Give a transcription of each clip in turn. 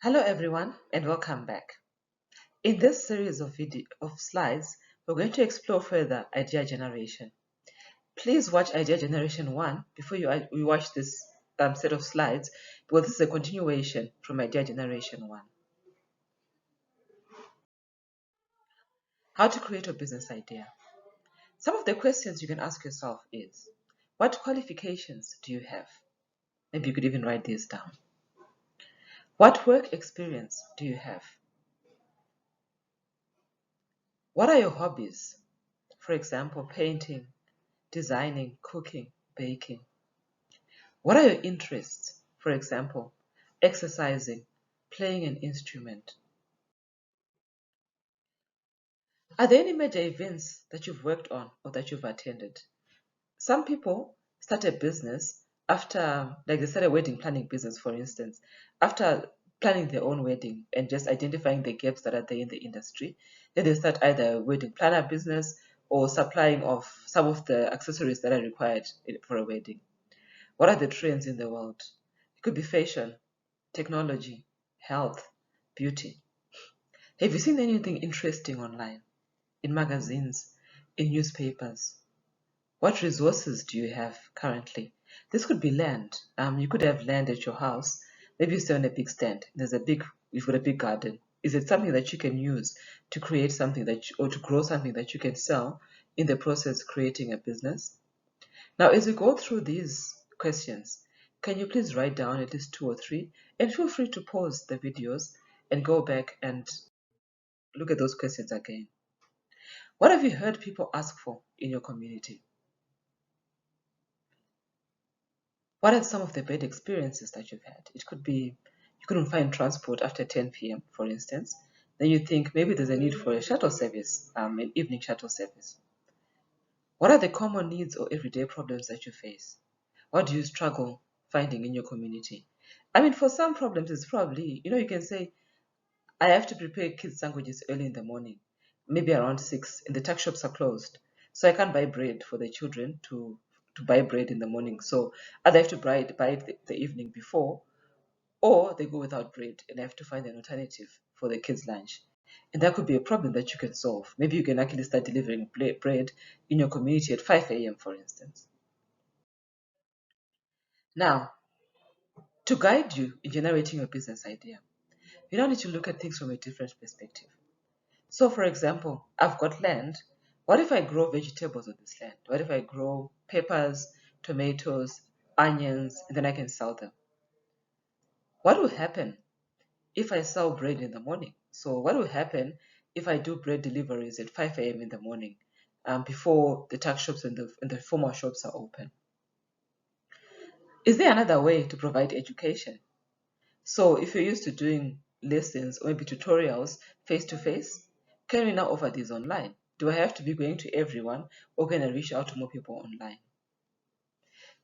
Hello everyone and welcome back. In this series of slides, we're going to explore further idea generation. Please watch idea generation 1 before you watch this set of slides, because this is a continuation from idea generation 1. How to create a business idea. Some of the questions you can ask yourself is, what qualifications do you have? Maybe you could even write these down. What work experience do you have? What are your hobbies? For example, painting, designing, cooking, baking. What are your interests? For example, exercising, playing an instrument. Are there any major events that you've worked on or that you've attended? Some people start a business after, like they start a wedding planning business, for instance, after planning their own wedding and just identifying the gaps that are there in the industry. Then they start either a wedding planner business or supplying of some of the accessories that are required for a wedding. What are the trends in the world? It could be fashion, technology, health, beauty. Have you seen anything interesting online, in magazines, in newspapers? What resources do you have currently? This could be land. You could have land at your house. Maybe you stay on a big stand. You've got a big garden. Is it something that you can use to create something or to grow something that you can sell, in the process creating a business? Now, as we go through these questions, can you please write down at least 2 or 3, and feel free to pause the videos and go back and look at those questions again. What have you heard people ask for in your community? What are some of the bad experiences that you've had? It could be you couldn't find transport after 10 p.m., for instance. Then you think maybe there's a need for a shuttle service, an evening shuttle service. What are the common needs or everyday problems that you face? What do you struggle finding in your community? I mean, for some problems, it's probably, you can say, I have to prepare kids' sandwiches early in the morning, maybe around 6, and the tuck shops are closed. So I can't buy bread for the children to buy bread in the morning. So either I have to buy it the evening before, or they go without bread, and I have to find an alternative for the kids' lunch. And that could be a problem that you can solve. Maybe you can actually start delivering bread in your community at 5 a.m., for instance. Now, to guide you in generating your business idea, you now need to look at things from a different perspective. So, for example, I've got land. What if I grow vegetables on this land? What if I grow peppers, tomatoes, onions, and then I can sell them? What will happen if I sell bread in the morning? So, what will happen if I do bread deliveries at 5 a.m. in the morning, before the tuck shops and the formal shops are open? Is there another way to provide education? So, if you're used to doing lessons or maybe tutorials face to face, can we now offer these online? Do I have to be going to everyone, or can I reach out to more people online?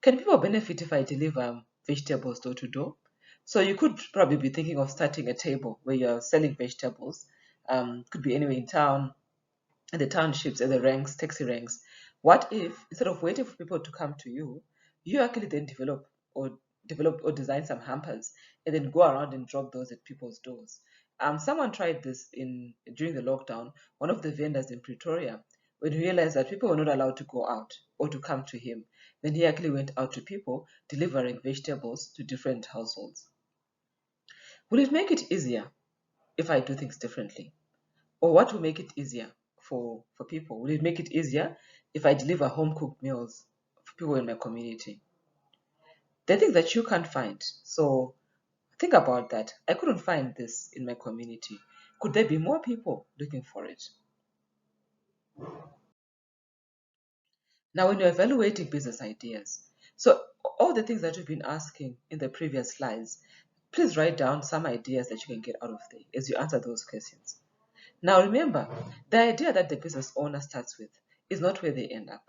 Can people benefit if I deliver vegetables door to door? So you could probably be thinking of starting a table where you're selling vegetables. Could be anywhere in town, in the townships, at the ranks, taxi ranks. What if, instead of waiting for people to come to you, you actually then develop or design some hampers and then go around and drop those at people's doors? Someone tried this during the lockdown. One of the vendors in Pretoria, when he realized that people were not allowed to go out or to come to him, then he actually went out to people delivering vegetables to different households. Will it make it easier if I do things differently? Or what will make it easier for people? Will it make it easier if I deliver home cooked meals for people in my community? The things that you can't find. So think about that. I couldn't find this in my community. Could there be more people looking for it? Now, when you're evaluating business ideas, so all the things that you've been asking in the previous slides, please write down some ideas that you can get out of there as you answer those questions. Now, remember, the idea that the business owner starts with is not where they end up.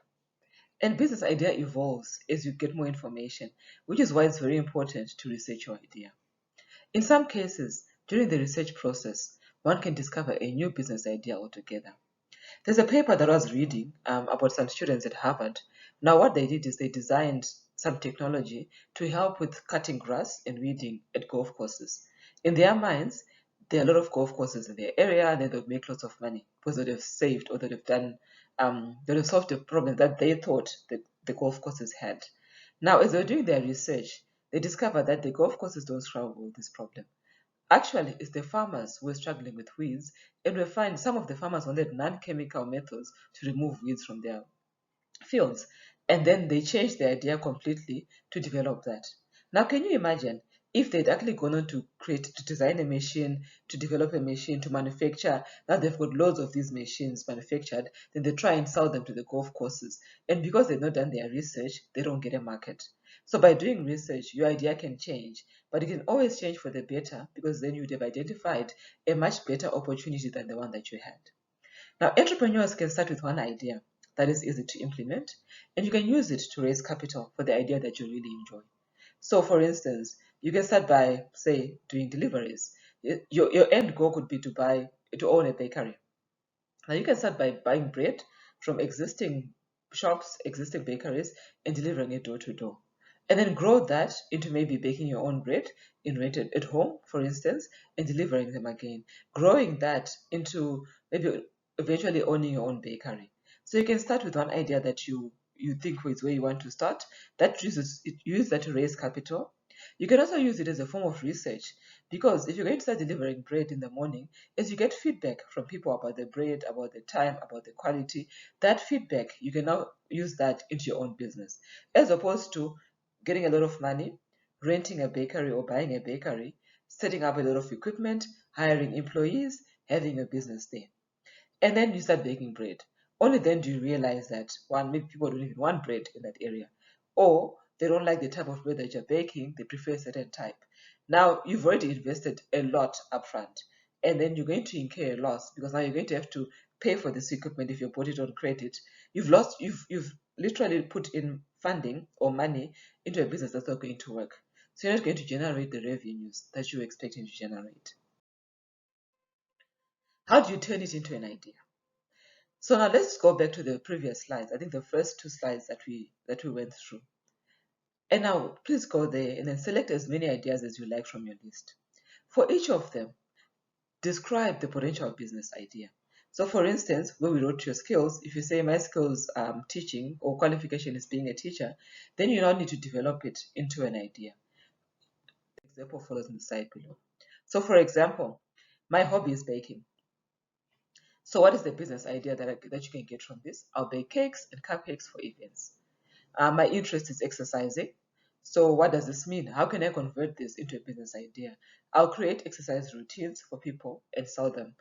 And business idea evolves as you get more information, which is why it's very important to research your idea. In some cases, during the research process, one can discover a new business idea altogether. There's a paper that I was reading about some students at Harvard. Now, what they did is they designed some technology to help with cutting grass and weeding at golf courses. In their minds, there are a lot of golf courses in their area, and then they'll make lots of money because they'd have saved or they'd have done, they'd have solved a problem that they thought that the golf courses had. Now, as they're doing their research, they discover that the golf courses don't struggle with this problem. Actually, it's the farmers who are struggling with weeds, and we find some of the farmers wanted non-chemical methods to remove weeds from their fields. And then they changed the idea completely to develop that. Now, can you imagine if they'd actually gone on to design a machine, to develop a machine, to manufacture, now they've got loads of these machines manufactured, then they try and sell them to the golf courses. And because they've not done their research, they don't get a market. So by doing research, your idea can change, but it can always change for the better because then you'd have identified a much better opportunity than the one that you had. Now, entrepreneurs can start with one idea that is easy to implement, and you can use it to raise capital for the idea that you really enjoy. So, for instance, you can start by, say, doing deliveries. Your end goal could be to own a bakery. Now, you can start by buying bread from existing shops, existing bakeries, and delivering it door to door. And then grow that into maybe baking your own bread in rented at home, for instance, and delivering them again. Growing that into maybe eventually owning your own bakery. So you can start with one idea that you think is where you want to start. Use that to raise capital. You can also use it as a form of research because if you're going to start delivering bread in the morning, as you get feedback from people about the bread, about the time, about the quality, that feedback you can now use that into your own business, as opposed to getting a lot of money, renting a bakery or buying a bakery, setting up a lot of equipment, hiring employees, having a business there. And then you start baking bread. Only then do you realize that one, maybe people don't even want bread in that area, or they don't like the type of bread that you're baking, they prefer a certain type. Now you've already invested a lot upfront, and then you're going to incur a loss because now you're going to have to pay for this equipment if you bought it on credit. You've literally put in funding or money into a business that's not going to work. So you're not going to generate the revenues that you're expecting to generate. How do you turn it into an idea? So now let's go back to the previous slides. I think the first two slides that we went through. And now please go there and then select as many ideas as you like from your list. For each of them, describe the potential business idea. So for instance, when we wrote your skills, if you say my skills teaching or qualification is being a teacher, then you now need to develop it into an idea. The example follows on the side below. So for example, my hobby is baking. So what is the business idea that you can get from this? I'll bake cakes and cupcakes for events. My interest is exercising. So what does this mean? How can I convert this into a business idea? I'll create exercise routines for people and sell them,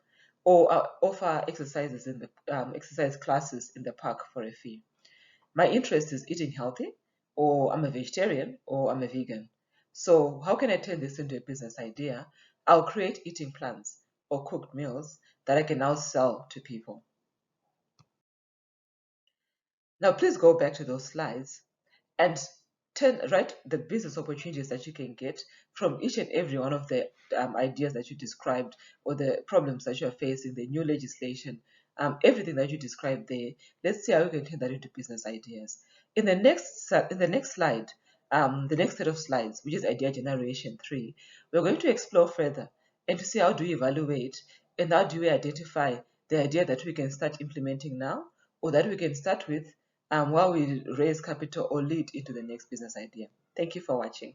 or I'll offer exercises in the exercise classes in the park for a fee. My interest is eating healthy, or I'm a vegetarian, or I'm a vegan. So how can I turn this into a business idea? I'll create eating plans or cooked meals that I can now sell to people. Now, please go back to those slides and write the business opportunities that you can get from each and every one of the ideas that you described or the problems that you are facing, the new legislation, everything that you described there. Let's see how you can turn that into business ideas. In the next slide, the next set of slides, which is idea generation 3, we're going to explore further and to see how do we evaluate and how do we identify the idea that we can start implementing now or that we can start with while we raise capital or lead into the next business idea. Thank you for watching.